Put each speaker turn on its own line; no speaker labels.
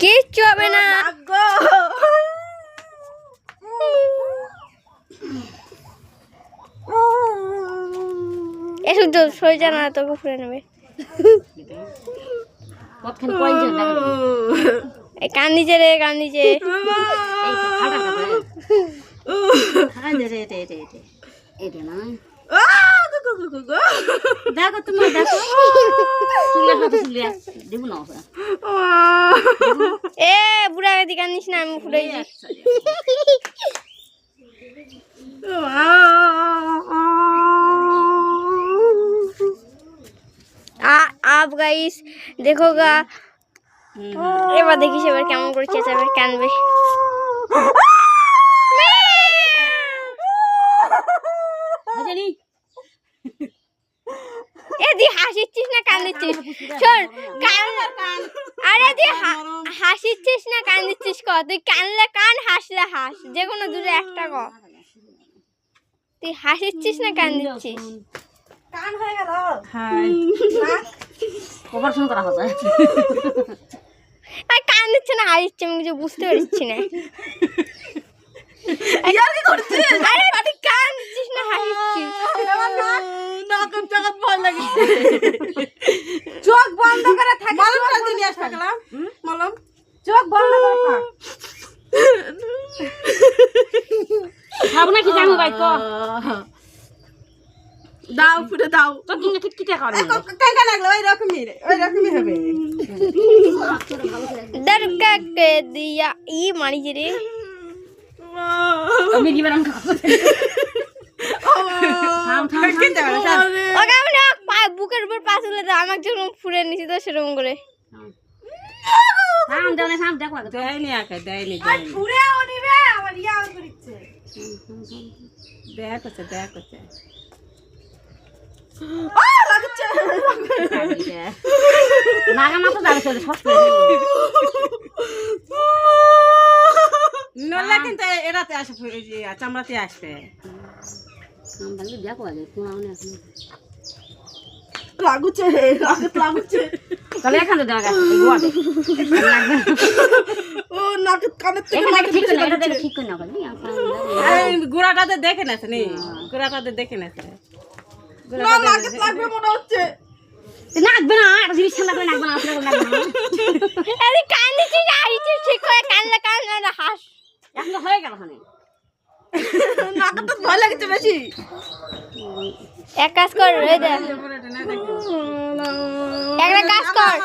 কিচ্ছু হবে না। এসব তো সই জানা তোকে ফুলে নেবে। কান নিচে রে, কান নিচে।
দেখো তোমার দেখো
এ বুড়া গাদি কান্দিস না, আমি ফুলে आप गाइस देखोगा। এবার দেখিস এবার কেমন করে চেঁচাবে, কানবে। এদি হাসিচ্ছিস না কান্দিচ্ছিস? শোন, আরে দি হাসিচ্ছিস না কান্দিচ্ছিস? ক তুই কানলে কান, হাসলে হাস, যে কোনো দুটো একটা ক। তুই হাসিচ্ছিস না কান্দিচ্ছিস?
কান হয়ে গেল। হ্যাঁ অপারেশন করা হবে।
আর কান দিচ্ছে না হাসিচ্ছে, আমি কিছু বুঝতে পারছি না। আরে তুই কান দিচ্ছিস না হাসিচ্ছিস?
চোখ বন্ধ করে থাক, মলমটা দিবি আসবে গেলাম। মলম চোখ বন্ধ করে থাক। খাবো না কি জানো ভাই তো দাও ফুটে দাও তো তুমি কিটকিটা করে কাকা লাগলো ওই রকমই হবে।
দরকা কে দিয়া ই মারি রে।
আমি কি বানাম খাবো থাম থাম থাম
ওকে আমি বুকের উপর পা তুলে দাও, আমাকে যেরকম ফুলে নিছি তো সেরকম করে।
থাম দাও না, থাম দেখো দেয়নি আকে দেয়নি আর ফুরেও নিবে আবার ইয়া করিচ্ছে। দেখো লাগছে নাগা মাথা দাঁড়ে চলে সব নলা কিন্তু এরাতে আসে চামড়াতে আসবে। দেখো আগে লাগুছে তাহলে এখানে দেখা গোয়াতে ও নাক কানে থেকে নাক ঠিক না, এটা দেখে ঠিক করে না বলি এই গোড়াটাতে দেখে নাছে নি, গোড়াটাতে দেখে নাছে গোড়াটাতে নাক লাগবে মনে হচ্ছে। নাকবে না, আর জিনিস ঠান্ডা করে নাকবে না, আসলে নাকবে না।
আরে কান দিছিস না হাসিচ্ছিস ঠিক করে, কানলে কান না হাস।
এখন হয়ে গেল ওখানে নাক তো ভয় লাগছে বেশি।
এক কাজ কর, এই দেখ একটা কাজ কর।